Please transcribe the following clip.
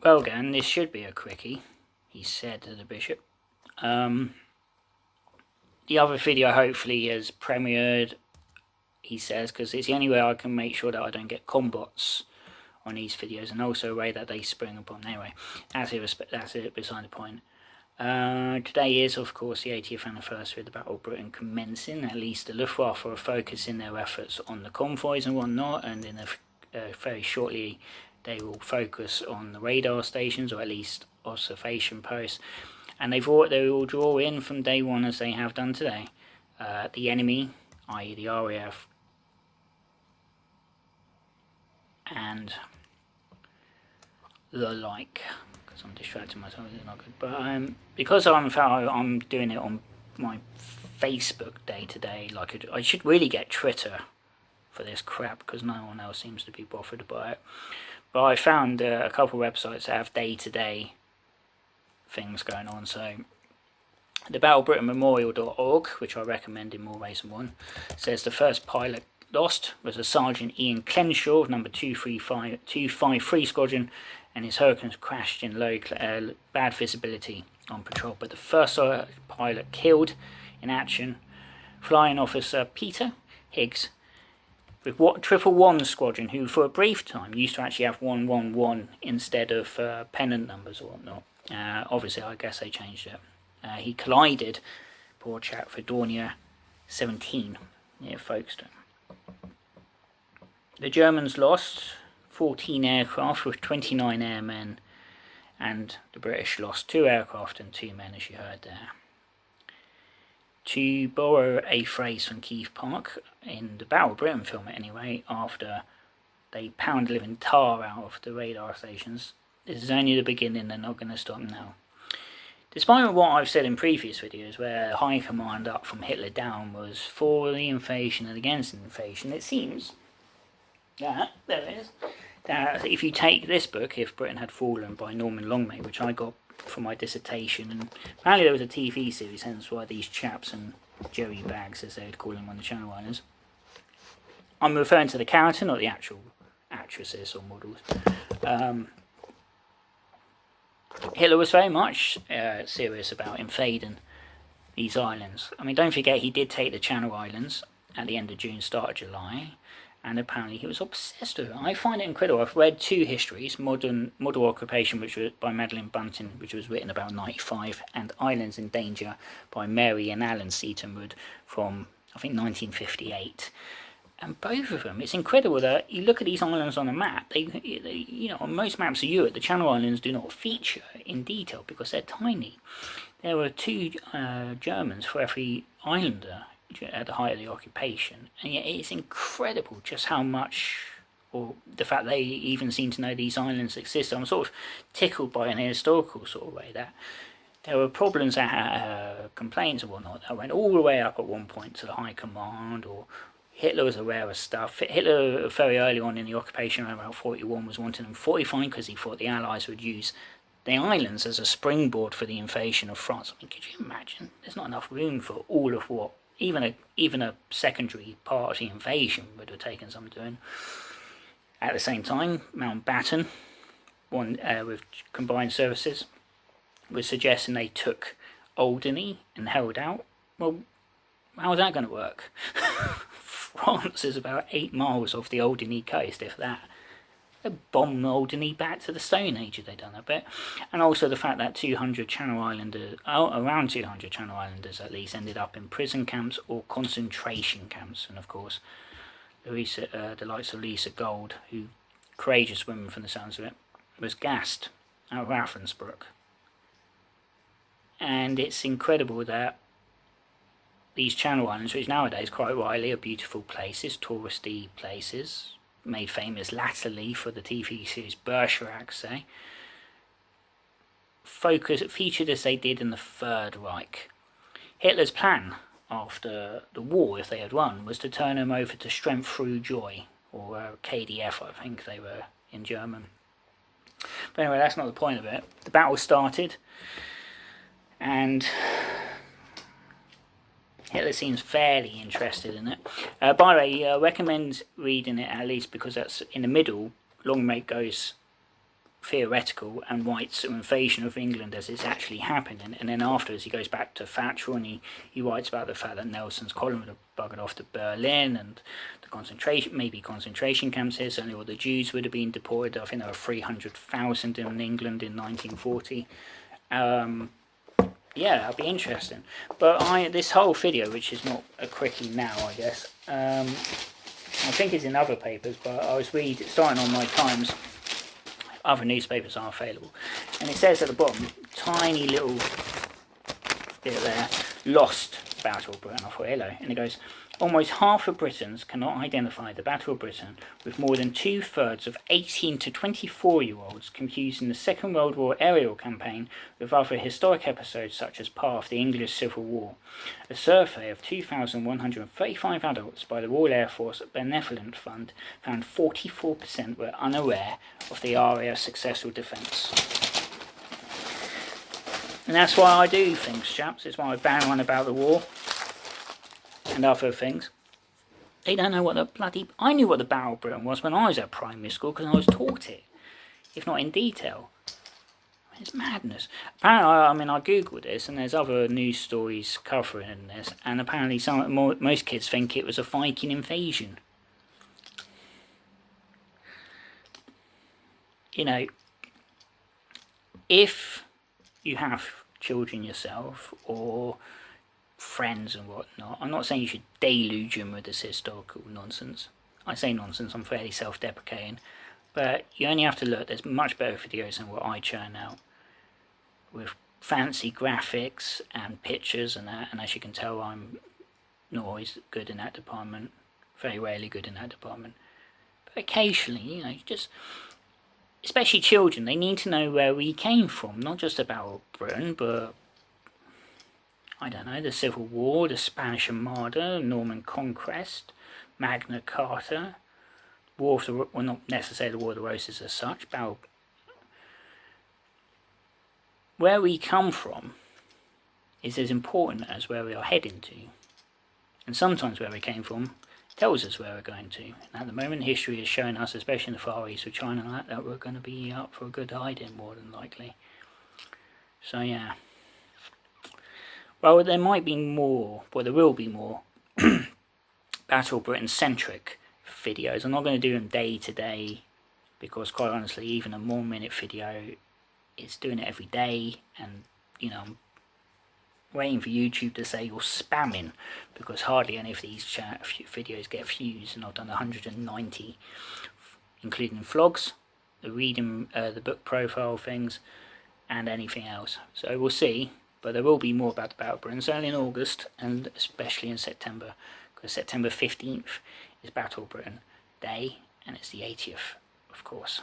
Well, again, this should be a quickie, he said to the bishop. The other video hopefully has premiered, he says, because it's the only way I can make sure that I don't get combots on these videos, and also a way that they spring upon. Anyway, that's it beside the point. Today is, of course, the 80th anniversary of the Battle of Britain commencing. At least the Luftwaffe are focusing their efforts on the convoys and whatnot, and in very shortly they will focus on the radar stations, or at least observation posts, and they will draw in from day one, as they have done today, the enemy, i.e. the RAF, and the like. Because I'm distracting myself, it's not good. But because I'm doing it on my Facebook day to day, like I should really get Twitter for this crap, because no one else seems to be bothered by it. But I found a couple of websites that have day-to-day things going on. So the BattleBritainMemorial.org, which I recommend in more ways than one, says the first pilot lost was a Sergeant Ian Clenshaw of number 253 Squadron, and his Hurricanes crashed in bad visibility on patrol. But the first pilot killed in action, Flying Officer Peter Higgs, with 111 Squadron, who for a brief time used to actually have 111 instead of pennant numbers or whatnot. Obviously, I guess they changed it. He collided, poor chap, for Dornier 17 near Folkestone. The Germans lost 14 aircraft with 29 airmen, and the British lost 2 aircraft and 2 men, as you heard there. To borrow a phrase from Keith Park, in the Battle of Britain film anyway, after they pound living tar out of the radar stations, this is only the beginning, they're not going to stop now. Despite what I've said in previous videos, where high command up from Hitler down was for the invasion and against the invasion, it seems that, there it is, that if you take this book, If Britain Had Fallen, by Norman Longmay, which I got for my dissertation, and apparently there was a TV series, hence why these chaps and Jerry Bags, as they would call them on the Channel Islands. I'm referring to the character, not the actual actresses or models. Hitler was very much serious about invading these islands. I mean, don't forget, he did take the Channel Islands at the end of June, start of July, and apparently he was obsessed with it. I find it incredible. I've read 2 histories, Modern Occupation, which was by Madeline Bunting, which was written about 95, and Islands in Danger by Mary and Alan Seatonwood from, I think, 1958. And both of them, it's incredible that you look at these islands on a map, they on most maps of Europe, the Channel Islands do not feature in detail because they're tiny. There were 2 Germans for every islander at the height of the occupation, and yet it's incredible just how much, or the fact they even seem to know these islands exist. I'm sort of tickled by, in a historical sort of way, that there were problems that complaints and whatnot that went all the way up at one point to the high command, or Hitler was aware of stuff. Hitler, very early on in the occupation, around about 41, was wanting them fortified because he thought the Allies would use the islands as a springboard for the invasion of France. I mean, could you imagine? There's not enough room for all of what even a secondary part of the invasion would have taken some doing. At the same time, Mountbatten, with combined services, was suggesting they took Alderney and held out. Well, how's that going to work? France is about 8 miles off the Alderney coast, if that. They'd bomb Alderney back to the Stone Age if they'd done that bit. And also the fact that around 200 Channel Islanders at least, ended up in prison camps or concentration camps. And of course, the likes of Lisa Gold, who, courageous woman from the sounds of it, was gassed out of Ravensbrück. And it's incredible that these Channel Islands, which nowadays quite rightly are beautiful places, touristy places, made famous latterly for the TV series Bergerac, say, featured as they did in the Third Reich. Hitler's plan after the war, if they had won, was to turn them over to Strength Through Joy, or KDF, I think they were in German. But anyway, that's not the point of it. The battle started, and Hitler seems fairly interested in it. By the way, I recommend reading it at least because that's in the middle. Longmate goes theoretical and writes an invasion of England as it's actually happening, and then afterwards he goes back to Thatcher and he writes about the fact that Nelson's column had buggered off to Berlin and the concentration camps here. Certainly all the Jews would have been deported. I think there were 300,000 in England in 1940. Yeah, that'll be interesting. But this whole video, which is not a quickie now, I guess, I think it's in other papers, but I was starting on my Times. Other newspapers are available, and it says at the bottom, tiny little bit there, lost Battle of Britain. I thought, hello. And it goes, almost half of Britons cannot identify the Battle of Britain, with more than 2/3 of 18 to 24-year-olds confusing the Second World War aerial campaign with other historic episodes such as part of the English Civil War. A survey of 2,135 adults by the Royal Air Force Benevolent Fund found 44% were unaware of the RAF's successful defence. And that's why I do things, chaps. It's why I bang on about the war and other things. They don't know what the bloody... I knew what the Battle of Britain was when I was at primary school because I was taught it, if not in detail. It's madness. Apparently, I googled this, and there's other news stories covering this, and apparently most kids think it was a Viking invasion. You know, if you have children yourself or friends and whatnot, I'm not saying you should deluge them with this historical nonsense. I say nonsense, I'm fairly self-deprecating, but you only have to look. There's much better videos than what I churn out with fancy graphics and pictures and that, and as you can tell, I'm not always good in that department, very rarely good in that department, but occasionally, you know, just especially children, they need to know where we came from, not just about Britain, but I don't know, the Civil War, the Spanish Armada, Norman Conquest, Magna Carta, War of the, well, not necessarily the War of the Roses as such, but where we come from is as important as where we are heading to. And sometimes where we came from tells us where we're going to. And at the moment, history is showing us, especially in the Far East with China, that we're going to be up for a good hiding, more than likely. So yeah. Well, there might be more, well, there will be more Battle of Britain centric videos. I'm not going to do them day to day because, quite honestly, even a 1 minute video, it's doing it every day, and you know, I'm waiting for YouTube to say you're spamming because hardly any of these videos get views, and I've done 190, including vlogs, the reading, the book profile things, and anything else. So we'll see. But there will be more about the Battle of Britain, certainly in August, and especially in September, because September 15th is Battle of Britain Day, and it's the 80th, of course.